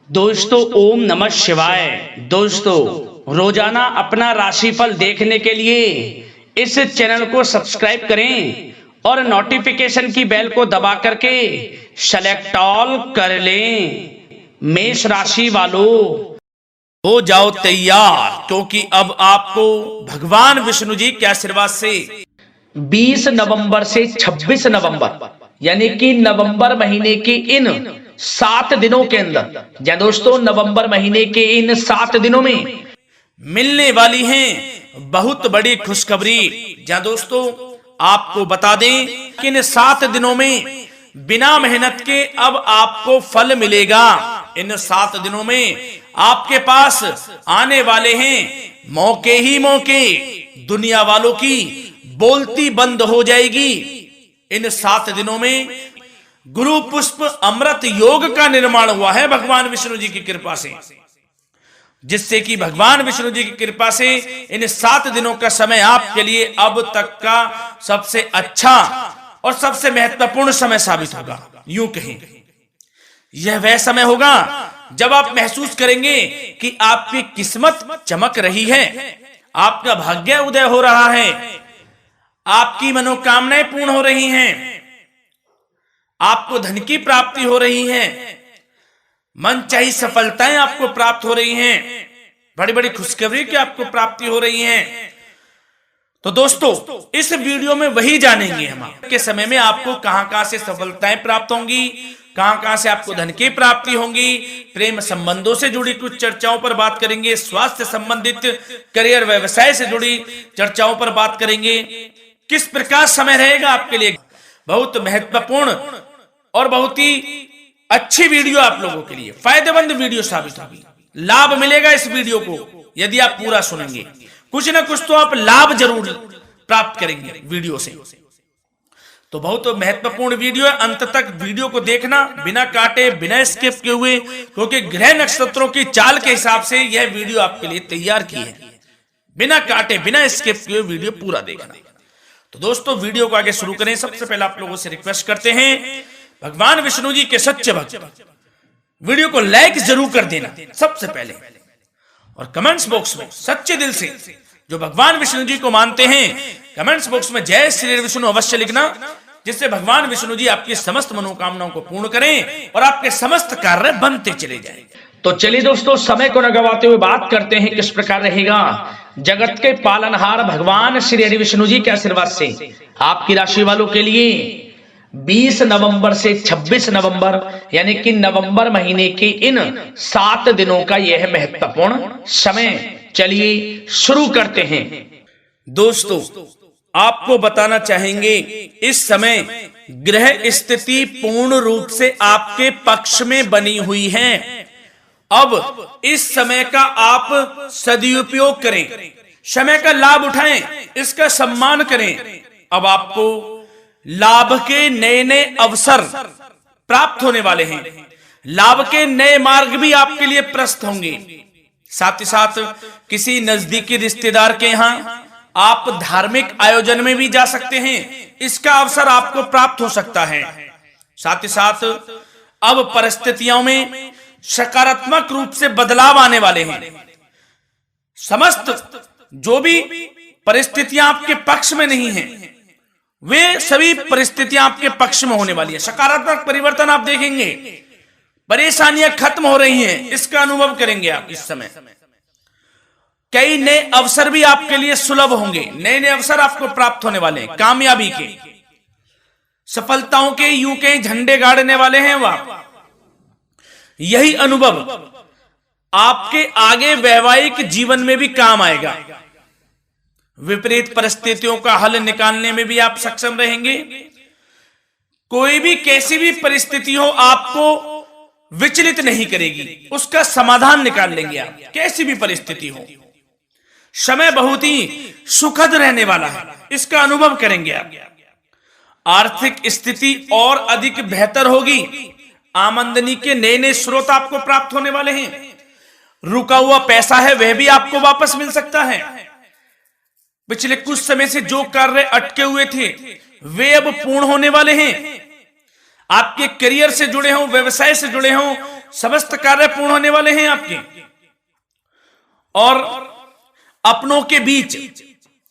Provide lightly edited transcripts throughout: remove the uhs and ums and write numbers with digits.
दोस्तों ओम नमः शिवाय। दोस्तों रोजाना अपना राशिफल देखने के लिए इस चैनल को सब्सक्राइब करें और नोटिफिकेशन की बेल को दबा करके सेलेक्ट ऑल कर लें। मेष राशि वालों हो जाओ तैयार, क्योंकि अब आपको भगवान विष्णु जी के आशीर्वाद से 20 नवंबर से 26 नवंबर यानी कि नवंबर महीने के इन 7 दिनों के अंदर, या दोस्तों नवंबर महीने के इन 7 दिनों में मिलने वाली हैं बहुत बड़ी खुशखबरी। जहां दोस्तों आपको बता दें कि इन 7 दिनों में बिना मेहनत के अब आपको फल मिलेगा। इन 7 दिनों में आपके पास आने वाले हैं मौके ही मौके। दुनिया वालों की बोलती बंद हो जाएगी। इन 7 दिनों में गुरु पुष्प अमृत योग का निर्माण हुआ है भगवान विष्णु जी की कृपा से, जिससे कि भगवान विष्णु जी की कृपा से इन 7 दिनों का समय आपके लिए अब तक का सबसे अच्छा और सबसे महत्वपूर्ण समय साबित होगा। यूं कहें यह वह समय होगा जब आप महसूस करेंगे कि आपकी किस्मत चमक रही है, आपका भाग्य उदय हो रहा है, आपकी मनोकामनाएं पूर्ण हो रही हैं, आपको धन की प्राप्ति हो रही है, मनचाही सफलताएं आपको प्राप्त हो रही हैं, बड़ी बड़ी खुशखबरी की आपको प्राप्ति हो रही है। तो दोस्तों इस वीडियो में वही जानेंगे हम के समय में आपको कहां से सफलताएं प्राप्त होंगी, कहां से आपको धन की प्राप्ति होंगी, प्रेम संबंधों से जुड़ी कुछ चर्चाओं पर बात करेंगे, स्वास्थ्य संबंधित करियर व्यवसाय से जुड़ी चर्चाओं पर बात करेंगे। किस प्रकार समय रहेगा आपके लिए, बहुत महत्वपूर्ण और बहुत ही अच्छी वीडियो आप लोगों के लिए फायदेमंद वीडियो साबित होगी। लाभ मिलेगा इस वीडियो को यदि आप पूरा सुनेंगे, कुछ ना कुछ तो आप लाभ जरूर प्राप्त करेंगे वीडियो से। तो बहुत महत्वपूर्ण वीडियो है, अंत तक वीडियो को देखना बिना काटे बिना स्किप किए हुए, क्योंकि ग्रह नक्षत्रों की चाल के हिसाब से यह वीडियो आपके लिए तैयार की है। बिना काटे बिना स्किप किए वीडियो पूरा देखना। तो दोस्तों वीडियो को आगे शुरू करें। सबसे पहले आप लोगों से रिक्वेस्ट करते हैं, भगवान विष्णु जी के सच्चे भक्त वीडियो को लाइक जरूर कर देना सबसे पहले, और कमेंट्स बॉक्स में सच्चे दिल से जो भगवान विष्णु जी को मानते हैं कमेंट्स बॉक्स में जय श्री विष्णु अवश्य लिखना, जिससे भगवान विष्णु जी आपकी समस्त मनोकामनाओं को पूर्ण करें और आपके समस्त कार्य बनते चले जाएं। तो चलिए दोस्तों समय को न गवाते हुए बात करते हैं किस प्रकार रहेगा जगत के पालनहार भगवान श्री हरि विष्णु जी के आशीर्वाद से आपकी राशि वालों के लिए 20 नवंबर से 26 नवंबर यानी कि नवंबर महीने के इन 7 दिनों का यह महत्वपूर्ण समय। चलिए शुरू करते हैं। दोस्तों आपको बताना चाहेंगे इस समय ग्रह स्थिति पूर्ण रूप से आपके पक्ष में बनी हुई है। अब इस समय का आप सदुपयोग करें, समय का लाभ उठाएं, इसका सम्मान करें। अब आपको लाभ के नए नए अवसर प्राप्त होने वाले हैं, लाभ के नए मार्ग भी आपके लिए प्रशस्त होंगे। साथ ही साथ किसी नजदीकी रिश्तेदार के यहां आप धार्मिक आयोजन में भी जा सकते हैं, इसका अवसर आपको प्राप्त हो सकता है। साथ ही साथ अब परिस्थितियों में सकारात्मक रूप से बदलाव आने वाले हैं। समस्त जो भी परिस्थितियां आपके पक्ष में नहीं हैं, वे सभी परिस्थितियां आपके पक्ष में होने वाली है। सकारात्मक परिवर्तन आप देखेंगे, परेशानियां खत्म हो रही हैं, इसका अनुभव करेंगे आप इस समय। कई नए अवसर भी आपके लिए सुलभ होंगे, नए नए अवसर आपको प्राप्त होने वाले हैं, कामयाबी के, सफलताओं के, यूं के झंडे गाड़ने वाले हैं वह। यही अनुभव आपके आगे वैवाहिक जीवन में भी काम आएगा। विपरीत परिस्थितियों का हल निकालने में भी आप सक्षम रहेंगे। कोई भी कैसी भी परिस्थिति हो आपको विचलित नहीं करेगी, उसका समाधान निकाल लेंगे आप, कैसी भी परिस्थिति हो। समय बहुत ही सुखद रहने वाला है, इसका अनुभव करेंगे आप। आर्थिक स्थिति और अधिक बेहतर होगी, आमदनी के नए नए स्रोत आपको प्राप्त होने वाले हैं। रुका हुआ पैसा है वह भी आपको वापस मिल सकता है। पिछले कुछ समय से जो कार्य अटके हुए थे वे अब पूर्ण होने वाले हैं। आपके करियर से जुड़े हों, व्यवसाय से जुड़े हों, समस्त कार्य पूर्ण होने वाले हैं आपके। और अपनों के बीच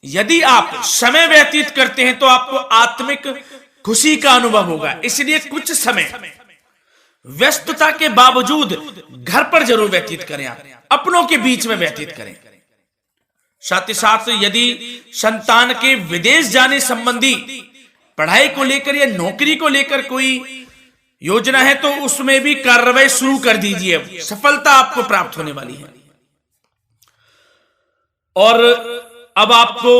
यदि आप समय व्यतीत करते हैं तो आपको आत्मिक खुशी का अनुभव होगा। इसलिए कुछ समय व्यस्तता के बावजूद घर पर जरूर व्यतीत करें, आप अपनों के बीच में व्यतीत करें। साथ ही साथ यदि संतान के विदेश जाने संबंधी पढ़ाई को लेकर या नौकरी को लेकर कोई योजना है तो उसमें भी कार्रवाई शुरू कर दीजिए, सफलता आपको प्राप्त होने वाली है। और अब आपको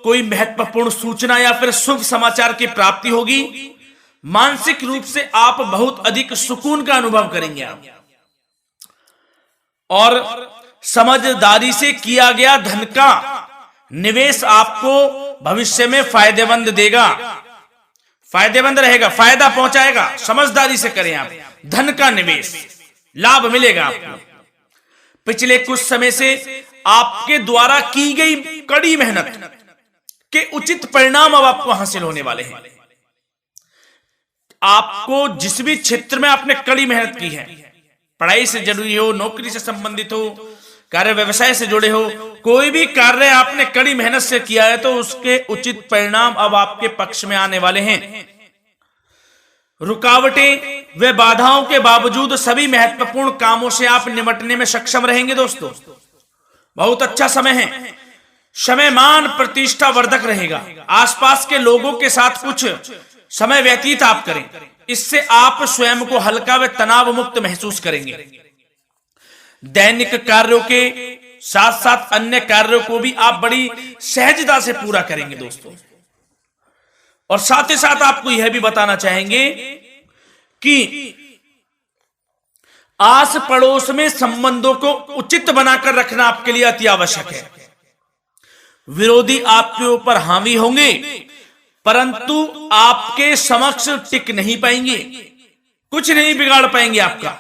कोई महत्वपूर्ण सूचना या फिर शुभ समाचार की प्राप्ति होगी। मानसिक रूप से आप बहुत अधिक सुकून का अनुभव करेंगे आप। और समझदारी से किया गया धन का निवेश आपको भविष्य में फायदेमंद देगा, फायदेमंद रहेगा, फायदा पहुंचाएगा। समझदारी से करें आप, धन का निवेश लाभ मिलेगा आपको। पिछले कुछ समय से आपके द्वारा की गई कड़ी मेहनत के उचित परिणाम अब आपको हासिल होने वाले हैं। आपको जिस भी क्षेत्र में आपने कड़ी मेहनत की है, पढ़ाई से जुड़ी हो, नौकरी से संबंधित हो, कार्य व्यवसाय से जुड़े हो, कोई भी कार्य आपने कड़ी मेहनत से किया है तो उसके उचित परिणाम अब आपके पक्ष में आने वाले हैं। रुकावटें व बाधाओं के बावजूद सभी महत्वपूर्ण कामों से आप निपटने में सक्षम रहेंगे। दोस्तों बहुत अच्छा समय है, समय मान प्रतिष्ठा वर्धक रहेगा। आसपास के लोगों के साथ कुछ समय व्यतीत आप करें, इससे आप स्वयं को हल्का व तनाव मुक्त महसूस करेंगे। दैनिक कार्यों के साथ साथ अन्य कार्यों को भी आप बड़ी सहजता से पूरा करेंगे दोस्तों। और साथ ही साथ आपको यह भी बताना चाहेंगे कि आस पड़ोस में संबंधों को उचित बनाकर रखना आपके लिए अति आवश्यक है। विरोधी आपके ऊपर हावी होंगे परंतु आपके समक्ष टिक नहीं पाएंगे, कुछ नहीं बिगाड़ पाएंगे आपका।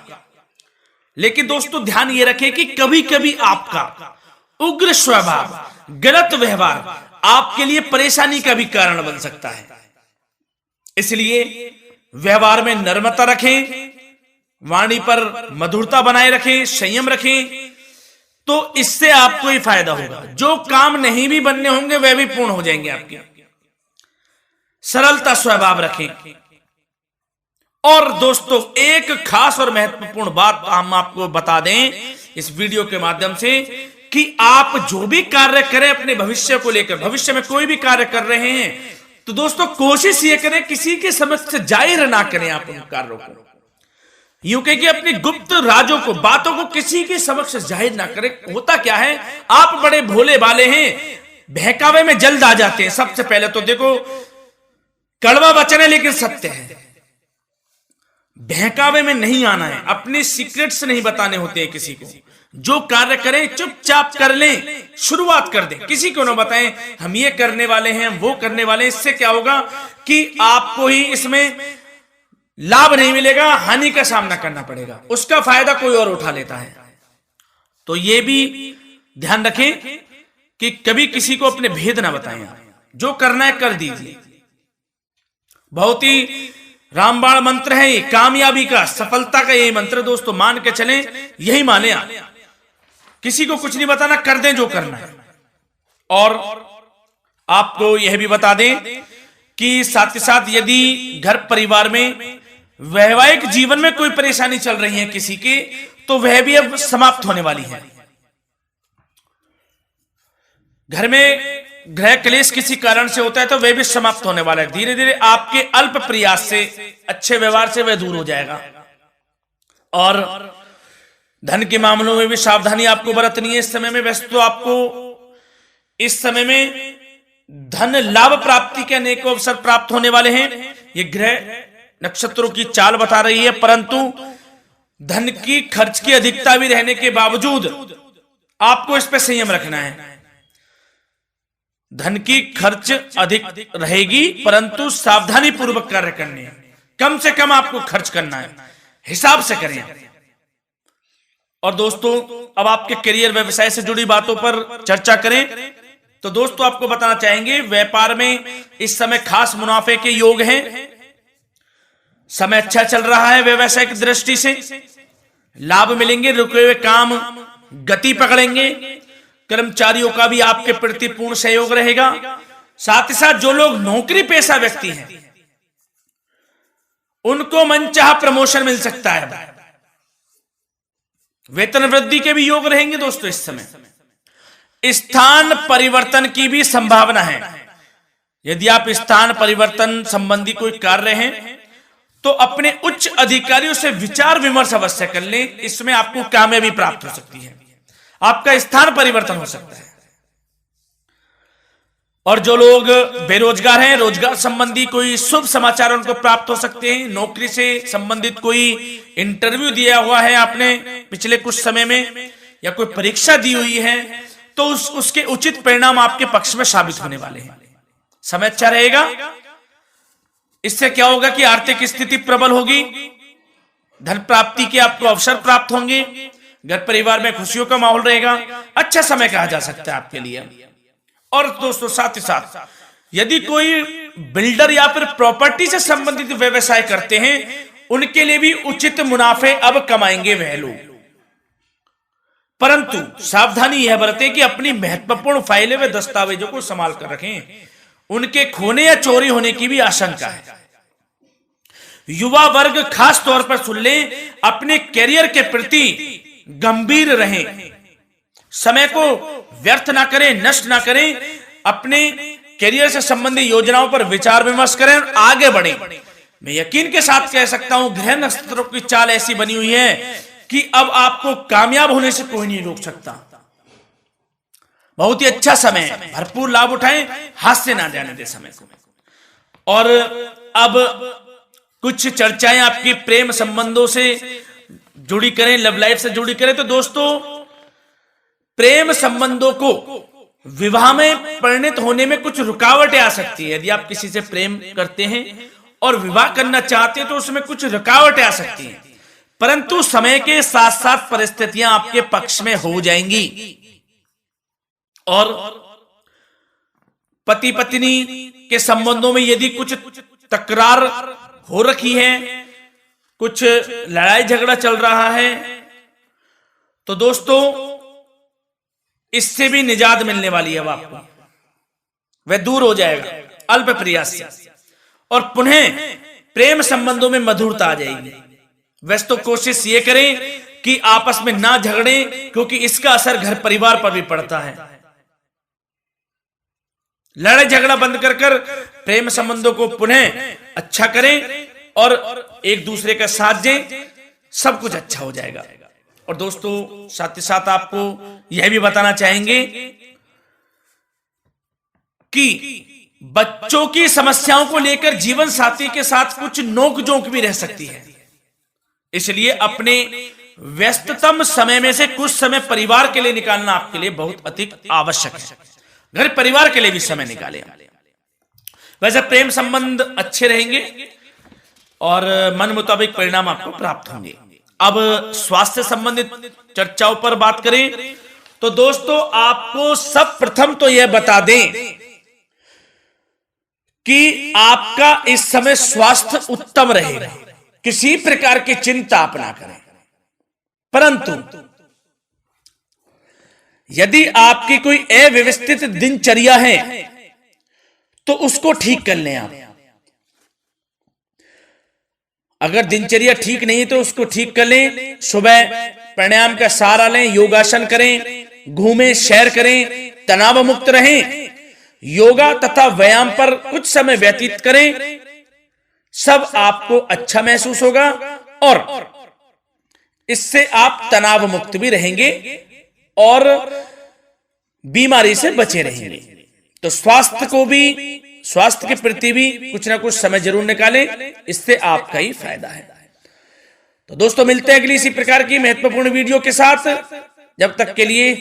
लेकिन दोस्तों ध्यान ये रखें कि कभी कभी आपका उग्र स्वभाव, गलत व्यवहार आपके लिए परेशानी का भी कारण बन सकता है। इसलिए व्यवहार में नम्रता रखें, वाणी पर मधुरता बनाए रखें, संयम रखें, तो इससे आपको ही फायदा होगा। जो काम नहीं भी बनने होंगे वह भी पूर्ण हो जाएंगे आपके। सरलता स्वभाव रखें। और दोस्तों एक खास और महत्वपूर्ण बात हम आपको बता दें इस वीडियो के माध्यम से कि आप जो भी कार्य करें अपने भविष्य को लेकर, भविष्य में कोई भी कार्य कर रहे हैं तो दोस्तों कोशिश ये करें किसी के समक्ष जाहिर ना करें आप उन कार्यों को। यूं कह कि अपनी गुप्त राजों को, बातों को किसी के समक्ष जाहिर ना करें। होता क्या है, आप बड़े भोले भाले हैं, बहकावे में जल्द आ जाते हैं। सबसे पहले तो देखो कड़वा वचन है लेकिन सत्य है, बहकावे में नहीं आना है, अपने सीक्रेट्स नहीं बताने होते हैं किसी को। जो कार्य करें चुपचाप कर लें, शुरुआत कर दें, किसी को ना बताएं हम ये करने वाले हैं, वो करने वाले हैं। इससे क्या होगा कि आपको ही इसमें लाभ नहीं मिलेगा, हानि का सामना करना पड़ेगा, उसका फायदा कोई और उठा लेता है। तो ये भी ध्यान रखें कि कभी किसी को अपने भेद ना बताएं, जो करना है कर दीजिए। बहुत ही रामबाण मंत्र है ये, कामयाबी का, सफलता का यही मंत्र दोस्तों, मान के चलें, यही माने आप। किसी को कुछ नहीं बताना, कर दें जो करना है। और आपको यह भी बता दें कि साथ ही साथ यदि घर परिवार में वैवाहिक जीवन में कोई परेशानी चल रही है किसी के, तो वह भी अब समाप्त होने वाली है। घर में गृह क्लेश किसी कारण से होता है तो वह भी समाप्त होने वाला है। धीरे धीरे आपके अल्प प्रयास से, अच्छे व्यवहार से वह दूर हो जाएगा। और धन के मामलों में भी सावधानी आपको बरतनी है इस समय में। वैसे तो आपको इस समय में धन लाभ प्राप्ति के अनेक अवसर प्राप्त होने वाले हैं, ये ग्रह नक्षत्रों की चाल बता रही है। परंतु धन की खर्च की अधिकता भी रहने के बावजूद आपको इस पर संयम रखना है। धन की खर्च अधिक रहेगी परंतु सावधानी पूर्वक कार्य करने हैं, कम से कम आपको खर्च करना है, हिसाब से करें। और दोस्तों अब आपके करियर व्यवसाय से जुड़ी बातों पर चर्चा करें तो दोस्तों आपको बताना चाहेंगे व्यापार में इस समय खास मुनाफे के योग हैं। समय अच्छा चल रहा है व्यवसायिक दृष्टि से, लाभ मिलेंगे, रुके हुए काम गति पकड़ेंगे, कर्मचारियों का भी आपके प्रति पूर्ण सहयोग रहेगा। साथ ही साथ जो लोग नौकरी पेशा व्यक्ति हैं उनको मनचाहा प्रमोशन मिल सकता है, वेतन वृद्धि के भी योग रहेंगे दोस्तों। इस समय स्थान परिवर्तन की भी संभावना है। यदि आप स्थान परिवर्तन संबंधी कोई कार्य हैं तो अपने उच्च अधिकारियों से विचार विमर्श अवश्य कर लें, इसमें आपको कामयाबी प्राप्त हो सकती है, आपका स्थान परिवर्तन हो सकता है। और जो लोग बेरोजगार हैं, रोजगार संबंधी कोई शुभ समाचार उनको प्राप्त हो सकते हैं। नौकरी से संबंधित कोई इंटरव्यू दिया हुआ है आपने पिछले कुछ समय में, या कोई परीक्षा दी हुई है, तो उसके उचित परिणाम आपके पक्ष में साबित होने वाले हैं। समय अच्छा रहेगा। इससे क्या होगा कि आर्थिक स्थिति प्रबल होगी, धन प्राप्ति के आपको अवसर प्राप्त होंगे, घर परिवार में खुशियों का माहौल रहेगा। अच्छा समय कहा जा सकता है आपके लिए। और दोस्तों साथ ही साथ यदि कोई बिल्डर या फिर प्रॉपर्टी से संबंधित व्यवसाय करते हैं, उनके लिए भी उचित मुनाफे अब कमाएंगे वह लोग। परंतु सावधानी यह बरतें कि अपनी महत्वपूर्ण फाइलें व दस्तावेजों को संभाल कर रखें, उनके खोने या चोरी होने की भी आशंका है। युवा वर्ग खास तौर पर सुन लें, अपने कैरियर के प्रति गंभीर रहें, समय को व्यर्थ ना करें, नष्ट ना करें, अपने कैरियर से संबंधित योजनाओं पर विचार विमर्श करें और आगे बढ़ें। मैं यकीन के साथ कह सकता हूं, ग्रह नक्षत्रों की चाल ऐसी बनी हुई है कि अब आपको कामयाब होने से कोई नहीं रोक सकता। बहुत ही अच्छा समय है, भरपूर लाभ उठाएं, हाथ से ना जाने दे समय को। और अब कुछ चर्चाएं आपकी प्रेम संबंधों से जुड़ी करें, लव लाइफ से जुड़ी करें। तो दोस्तों प्रेम संबंधों को विवाह में परिणत होने में कुछ रुकावटें आ सकती है। यदि आप किसी से प्रेम करते हैं और विवाह करना चाहते हैं तो उसमें कुछ रुकावटें आ सकती हैं, परंतु समय के साथ साथ परिस्थितियां आपके पक्ष में हो जाएंगी। और पति पत्नी के संबंधों में यदि कुछ तकरार हो रखी है, कुछ लड़ाई झगड़ा चल रहा है, तो दोस्तों इससे भी निजात मिलने वाली है। अब आपको वह दूर हो जाएगा अल्प प्रयास से, और पुनः प्रेम संबंधों में मधुरता आ जाएगी। वैसे तो कोशिश ये करें कि आपस में ना झगड़ें, क्योंकि इसका असर घर परिवार पर भी पड़ता है। लड़ाई झगड़ा बंद कर कर प्रेम संबंधों को पुनः अच्छा करें और एक दूसरे का साथ दें, सब कुछ अच्छा हो जाएगा। और दोस्तों साथ ही साथ आपको यह भी बताना चाहेंगे कि बच्चों की समस्याओं को लेकर जीवन साथी के साथ कुछ नोकझोंक भी रह सकती है, इसलिए अपने व्यस्ततम समय में से कुछ समय परिवार के लिए निकालना आपके लिए बहुत अधिक आवश्यक है। घर परिवार के लिए भी समय निकालें। वैसे प्रेम संबंध अच्छे रहेंगे और मन मुताबिक परिणाम आपको प्राप्त होंगे। अब स्वास्थ्य संबंधित चर्चाओं पर बात करें तो दोस्तों आपको सब प्रथम तो यह बता दें कि आपका इस समय स्वास्थ्य उत्तम रहेगा, किसी प्रकार की चिंता आप ना करें। परंतु यदि आपकी कोई अव्यवस्थित दिनचर्या है तो उसको ठीक कर लें आप। अगर दिनचर्या ठीक नहीं तो उसको ठीक कर लें। सुबह प्राणायाम का सहारा लें, योगासन करें, घूमें, सैर करें, तनाव मुक्त रहें, योगा तथा व्यायाम पर कुछ समय व्यतीत करें। सब आपको अच्छा महसूस होगा और इससे आप तनाव मुक्त भी रहेंगे और बीमारी से बचे रहेंगे। तो स्वास्थ्य के प्रति भी कुछ ना कुछ समय जरूर निकालें, इससे आपका ही फायदा है। तो दोस्तों मिलते हैं अगली इसी प्रकार की महत्वपूर्ण वीडियो के साथ। जब तक के लिए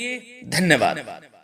धन्यवाद।